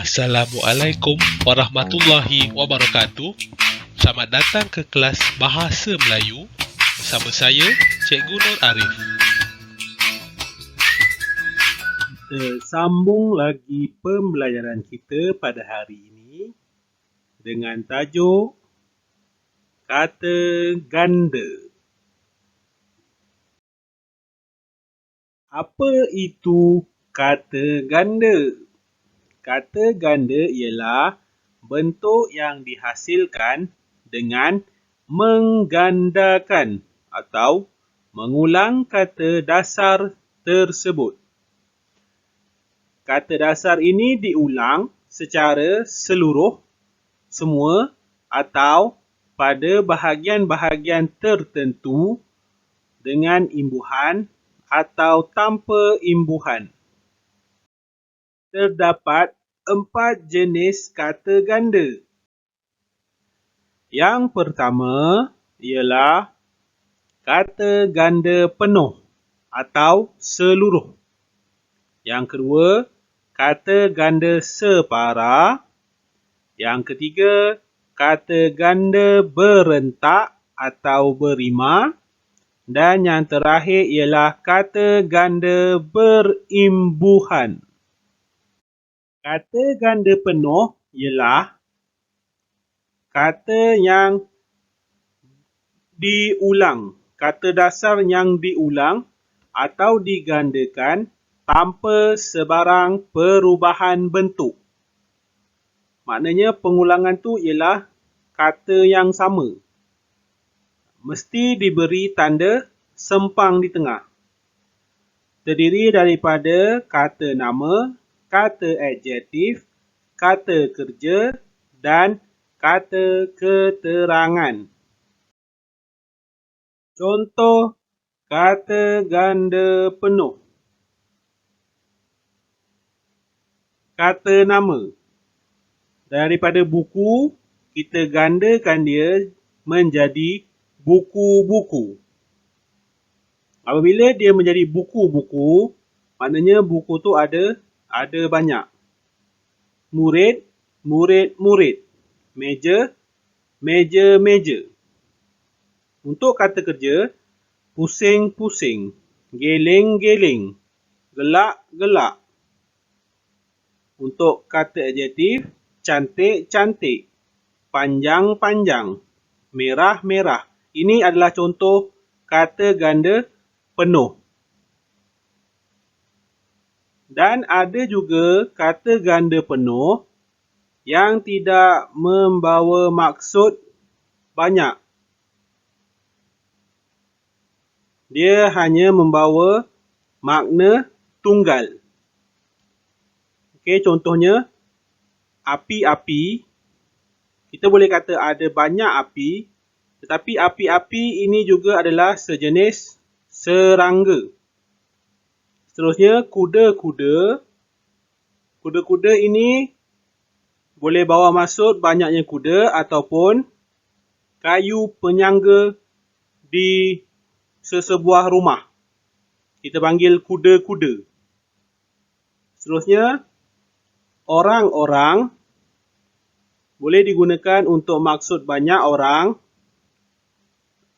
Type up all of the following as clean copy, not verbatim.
Assalamualaikum warahmatullahi wabarakatuh. Selamat datang ke kelas Bahasa Melayu bersama saya, Cikgu Nur Arif. Kita sambung lagi pembelajaran kita pada hari ini dengan tajuk kata ganda. Apa itu kata ganda? Kata ganda ialah bentuk yang dihasilkan dengan menggandakan atau mengulang kata dasar tersebut. Kata dasar ini diulang secara seluruh, semua atau pada bahagian-bahagian tertentu dengan imbuhan atau tanpa imbuhan. Terdapat 4 jenis kata ganda. Yang pertama ialah kata ganda penuh atau seluruh. Yang kedua, kata ganda separa. Yang ketiga, kata ganda berentak atau berima. Dan yang terakhir ialah kata ganda berimbuhan. Kata ganda penuh ialah kata yang diulang, kata dasar yang diulang atau digandakan tanpa sebarang perubahan bentuk. Maknanya pengulangan tu ialah kata yang sama. Mesti diberi tanda sempang di tengah. Terdiri daripada kata nama, kata adjektif, kata kerja dan kata keterangan. Contoh kata ganda penuh. Kata nama. Daripada buku, kita gandakan dia menjadi buku-buku. Apabila dia menjadi buku-buku, maknanya buku tu ada banyak. Murid, murid-murid. Meja, meja-meja. Untuk kata kerja, pusing-pusing, geleng-geleng, gelak-gelak. Untuk kata adjektif, cantik-cantik, panjang-panjang, merah-merah. Ini adalah contoh kata ganda penuh. Dan ada juga kata ganda penuh yang tidak membawa maksud banyak. Dia hanya membawa makna tunggal. Okey, contohnya api-api. Kita boleh kata ada banyak api, tetapi api-api ini juga adalah sejenis serangga. Seterusnya, kuda-kuda. Kuda-kuda ini boleh bawa maksud banyaknya kuda ataupun kayu penyangga di sesebuah rumah. Kita panggil kuda-kuda. Seterusnya, orang-orang boleh digunakan untuk maksud banyak orang.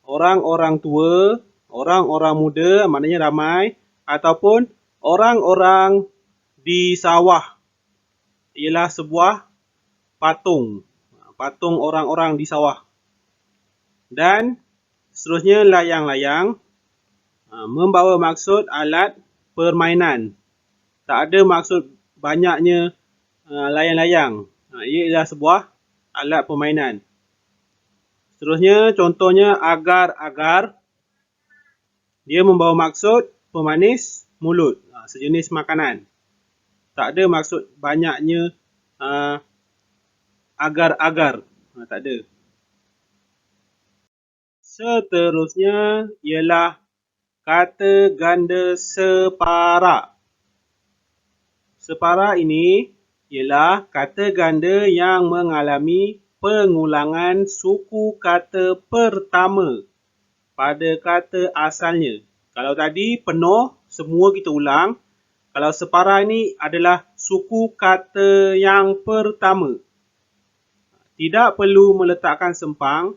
Orang-orang tua, orang-orang muda, maknanya ramai. Ataupun orang-orang di sawah. Ialah sebuah patung. Patung orang-orang di sawah. Dan seterusnya layang-layang. Membawa maksud alat permainan. Tak ada maksud banyaknya layang-layang. Ia ialah sebuah alat permainan. Seterusnya contohnya agar-agar. Dia membawa maksud pemanis mulut. Sejenis makanan. Tak ada maksud banyaknya agar-agar. Tak ada. Seterusnya ialah kata ganda separa. Separa ini ialah kata ganda yang mengalami pengulangan suku kata pertama pada kata asalnya. Kalau tadi penuh, semua kita ulang. Kalau separa ini adalah suku kata yang pertama. Tidak perlu meletakkan sempang.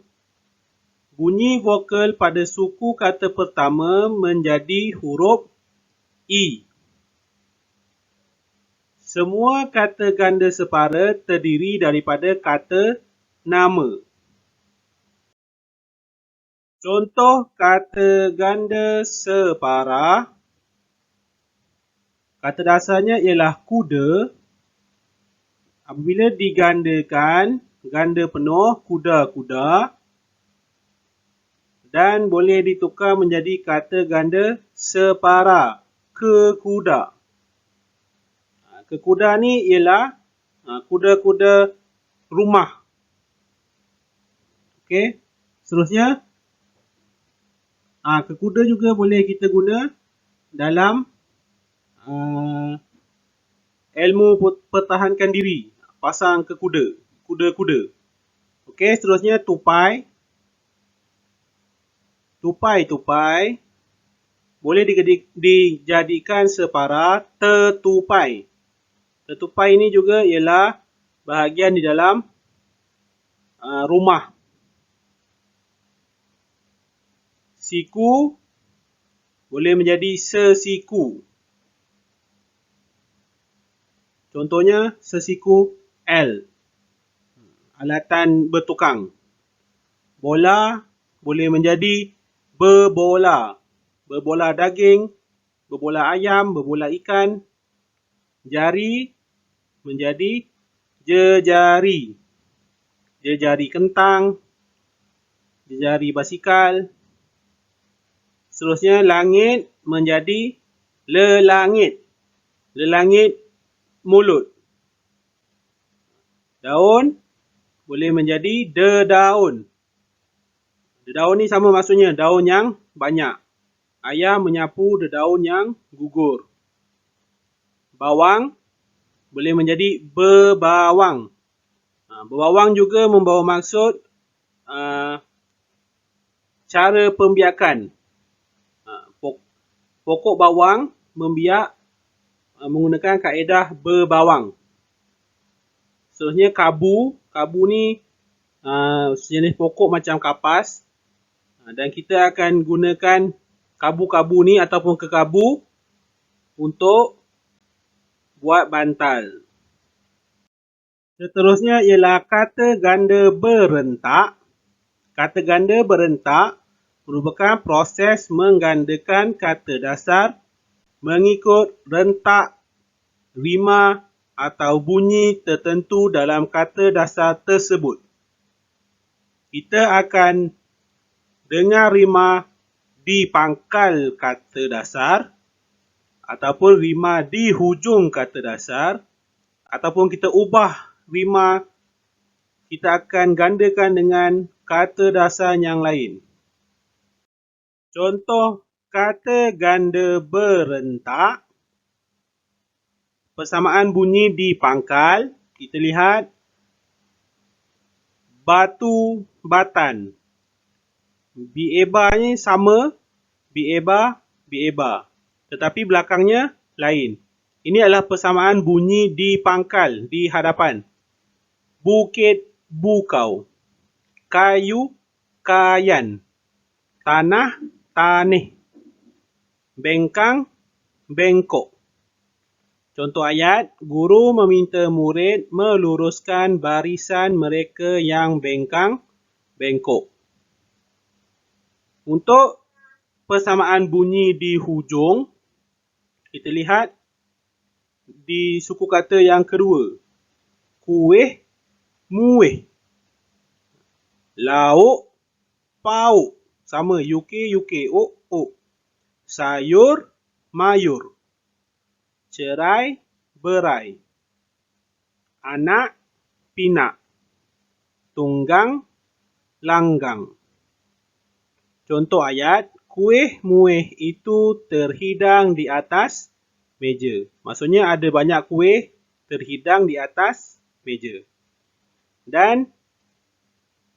Bunyi vokal pada suku kata pertama menjadi huruf I. Semua kata ganda separa terdiri daripada kata nama. Contoh kata ganda separa. Kata dasarnya ialah kuda. Apabila digandakan, ganda penuh, kuda-kuda. Dan boleh ditukar menjadi kata ganda separa, kekuda. Kekuda ni ialah kuda-kuda rumah. Okey. Seterusnya, kekuda juga boleh kita guna dalam ilmu pertahankan diri. Pasang kekuda, kuda-kuda. Okey, seterusnya tupai. Tupai-tupai boleh dijadikan separa tetupai. Tetupai ini juga ialah bahagian di dalam rumah. Siku boleh menjadi sesiku. Contohnya sesiku L. Alatan bertukang. Bola boleh menjadi berbola. Berbola daging, berbola ayam, berbola ikan. Jari menjadi jejari. Jejari kentang, jejari basikal. Seterusnya langit menjadi lelangit. Lelangit mulut. Daun boleh menjadi dedaun. Dedaun ni sama maksudnya, daun yang banyak. Ayah menyapu dedaun yang gugur. Bawang boleh menjadi berbawang. Berbawang juga membawa maksud cara pembiakan. Pokok bawang membiak menggunakan kaedah berbawang. Seterusnya kabu. Kabu ni sejenis pokok macam kapas. Dan kita akan gunakan kabu-kabu ni ataupun kekabu untuk buat bantal. Seterusnya ialah kata ganda berentak. Kata ganda berentak merupakan proses menggandakan kata dasar mengikut rentak, rima atau bunyi tertentu dalam kata dasar tersebut. Kita akan dengar rima di pangkal kata dasar ataupun rima di hujung kata dasar, ataupun kita ubah rima, kita akan gandakan dengan kata dasar yang lain. Contoh kata ganda berentak. Persamaan bunyi di pangkal. Kita lihat batu batan. Bieba ni sama. Bieba. Tetapi belakangnya lain. Ini adalah persamaan bunyi di pangkal, di hadapan. Bukit bukau. Kayu kayan. Tanah tanih. Bengkang bengkok. Contoh ayat, guru meminta murid meluruskan barisan mereka yang bengkang bengkok. Untuk persamaan bunyi di hujung, kita lihat di suku kata yang kedua. Kuih, muih. Lauk, pauk. Sama, UK, ok. Sayur, mayur. Cerai, berai. Anak, pinak. Tunggang, langgang. Contoh ayat, kuih muih itu terhidang di atas meja. Maksudnya ada banyak kuih terhidang di atas meja. Dan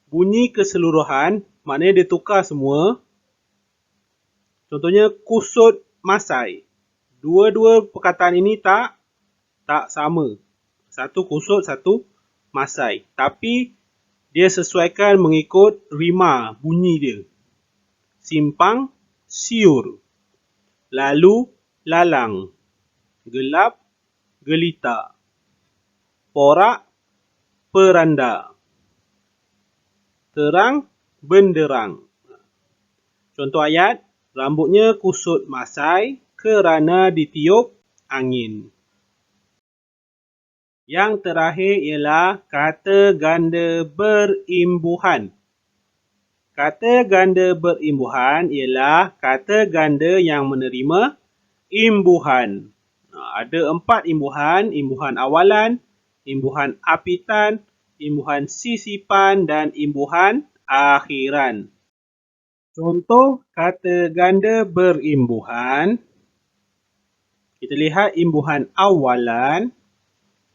bunyi keseluruhan, maknanya dia tukar semua. Contohnya kusut masai. Dua-dua perkataan ini tak tak sama. Satu kusut, satu masai. Tapi dia sesuaikan mengikut rima bunyi dia. Simpang, siur. Lalu, lalang. Gelap, gelita. Porak, peranda. Terang, benderang. Contoh ayat, rambutnya kusut masai kerana ditiup angin. Yang terakhir ialah kata ganda berimbuhan. Kata ganda berimbuhan ialah kata ganda yang menerima imbuhan. Ada 4 imbuhan, imbuhan awalan, imbuhan apitan, imbuhan sisipan dan imbuhan akhiran. Contoh kata ganda berimbuhan. Kita lihat imbuhan awalan.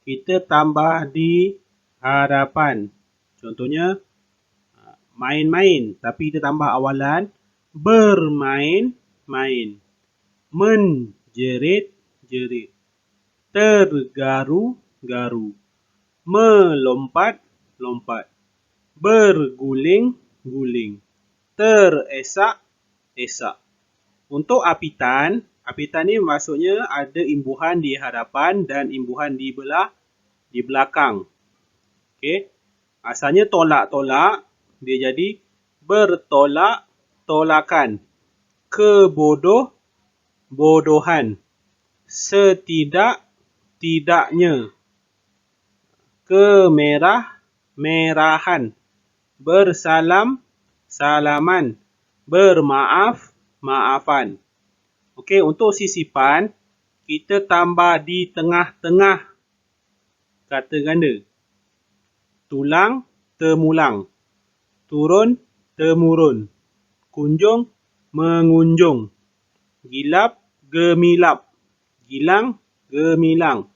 Kita tambah di hadapan. Contohnya, main-main. Tapi kita tambah awalan. Bermain-main. Menjerit-jerit. Tergaru-garu. Melompat-lompat. Berguling-guling. Teresak-esak. Untuk apitan, apitan ni maksudnya ada imbuhan di hadapan dan imbuhan di belakang. Okey. Asalnya tolak-tolak, dia jadi bertolak-tolakan. Kebodoh-bodohan. Setidak-tidaknya. Kemerah-merahan. Bersalam-salaman. Bermaaf-maafan. Okey, untuk sisipan, kita tambah di tengah-tengah kata ganda. Tulang, temulang. Turun, temurun. Kunjung, mengunjung. Gilap, gemilap. Gilang, gemilang.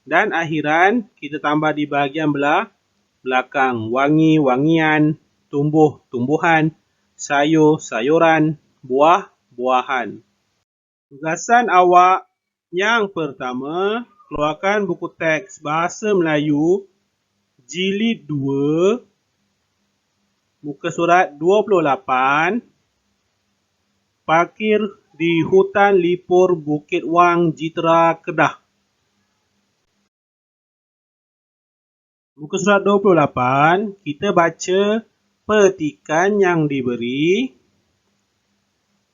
Dan akhiran, kita tambah di bahagian belakang. Wangi-wangian. Tumbuh-tumbuhan. Sayur-sayuran. Buah-buahan. Tugasan awak yang pertama, keluarkan buku teks Bahasa Melayu Jilid 2, muka surat 28, Parkir di Hutan Lipur Bukit Wang, Jitera, Kedah. Muka surat 28, kita baca petikan yang diberi.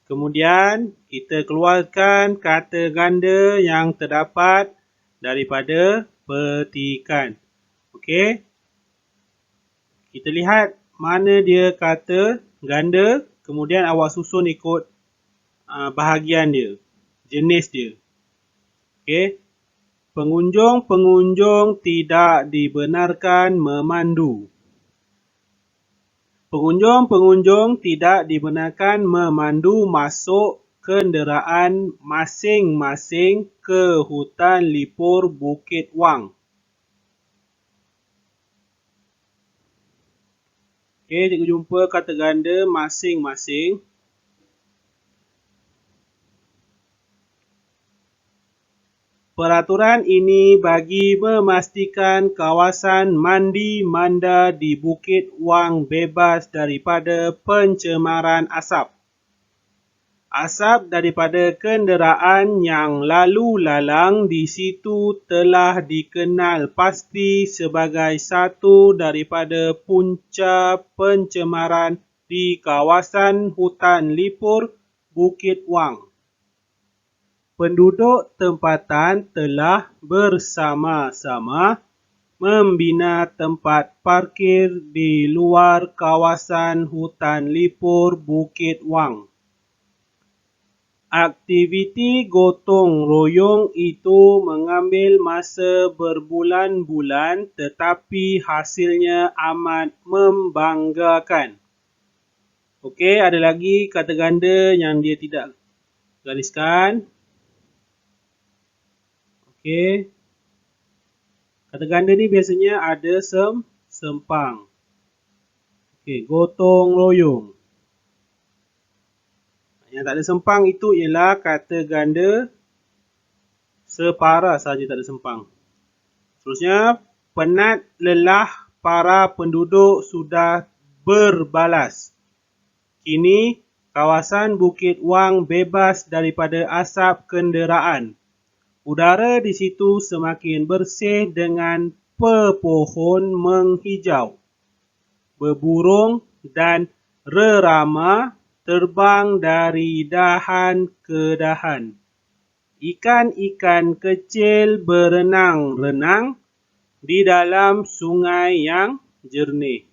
Kemudian, kita keluarkan kata ganda yang terdapat daripada petikan. Okey. Kita lihat mana dia kata ganda. Kemudian awak susun ikut bahagian dia. Jenis dia. Okey. Pengunjung-pengunjung tidak dibenarkan memandu. Pengunjung-pengunjung tidak dibenarkan memandu masuk kenderaan masing-masing ke Hutan Lipur Bukit Wang. Okey, cikgu jumpa kata ganda masing-masing. Peraturan ini bagi memastikan kawasan mandi manda di Bukit Wang bebas daripada pencemaran asap. Asap daripada kenderaan yang lalu lalang di situ telah dikenal pasti sebagai satu daripada punca pencemaran di kawasan Hutan Lipur Bukit Wang. Penduduk tempatan telah bersama-sama membina tempat parkir di luar kawasan Hutan Lipur Bukit Wang. Aktiviti gotong royong itu mengambil masa berbulan-bulan tetapi hasilnya amat membanggakan. Okey, ada lagi kata ganda yang dia tidak gariskan. Okey. Kata ganda ni biasanya ada sempang. Okey, gotong royong. Yang tak ada sempang itu ialah kata ganda separa saja tak ada sempang. Seterusnya, penat lelah para penduduk sudah berbalas. Kini, kawasan Bukit Wang bebas daripada asap kenderaan. Udara di situ semakin bersih dengan pepohon menghijau. Beburung dan rerama terbang dari dahan ke dahan. Ikan-ikan kecil berenang-renang di dalam sungai yang jernih.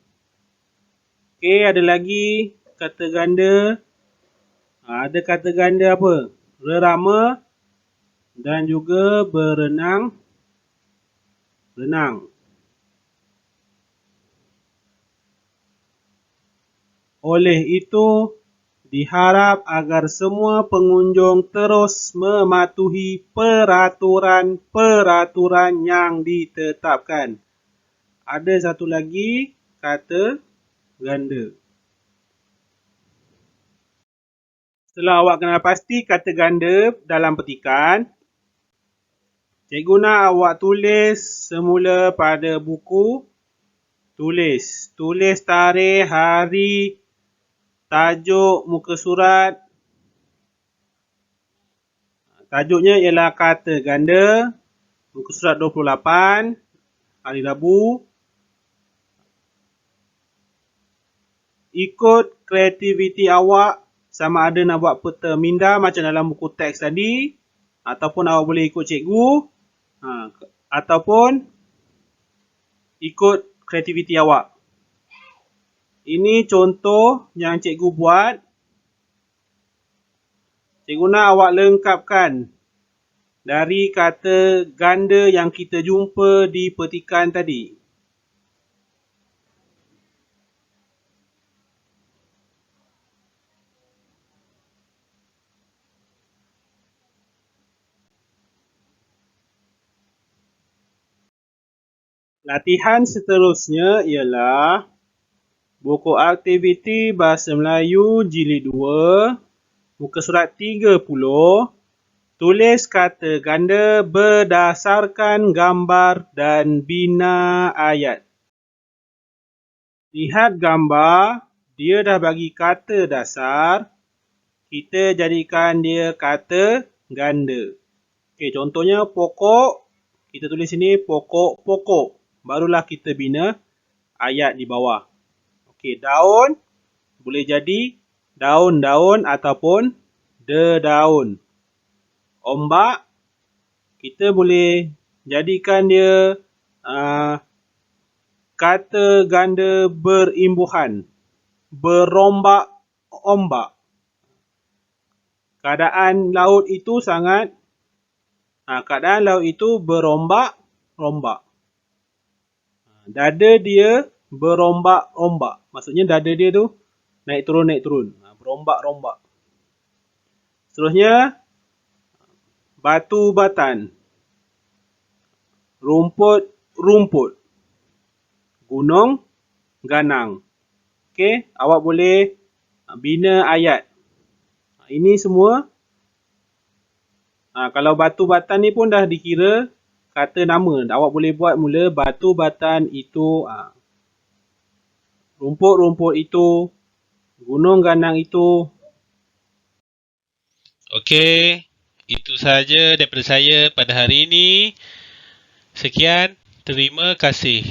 Okey, ada lagi kata ganda. Ada kata ganda apa? Rerama dan juga berenang-renang. Oleh itu, diharap agar semua pengunjung terus mematuhi peraturan-peraturan yang ditetapkan. Ada satu lagi kata ganda. Setelah awak kenal pasti kata ganda dalam petikan, cikgu nak awak tulis semula pada buku. Tulis tarikh, hari, tajuk muka surat. Tajuknya ialah kata ganda. Muka surat 28, hari Rabu. Ikut kreativiti awak, sama ada nak buat peta minda macam dalam buku teks tadi, ataupun awak boleh ikut cikgu, ataupun ikut kreativiti awak. Ini contoh yang cikgu buat. Cikgu nak awak lengkapkan dari kata ganda yang kita jumpa di petikan tadi. Latihan seterusnya ialah buku aktiviti Bahasa Melayu Jilid 2, muka surat 30, tulis kata ganda berdasarkan gambar dan bina ayat. Lihat gambar, dia dah bagi kata dasar, kita jadikan dia kata ganda. Okey, contohnya pokok, kita tulis sini pokok-pokok. Barulah kita bina ayat di bawah. Okey, daun boleh jadi daun-daun ataupun dedaun. Ombak, kita boleh jadikan dia kata ganda berimbuhan. Berombak-ombak. Keadaan laut itu berombak-ombak. Dada dia berombak-ombak. Maksudnya dada dia tu naik turun. Berombak-ombak. Seterusnya, batu batan. Rumput. Gunung ganang. Okey, awak boleh bina ayat. Ini semua. Kalau batu batan ni pun dah dikira kata nama. Awak boleh buat mula batu batan itu, rumput-rumput itu, gunung ganang itu. Okey, itu sahaja daripada saya pada hari ini. Sekian, terima kasih.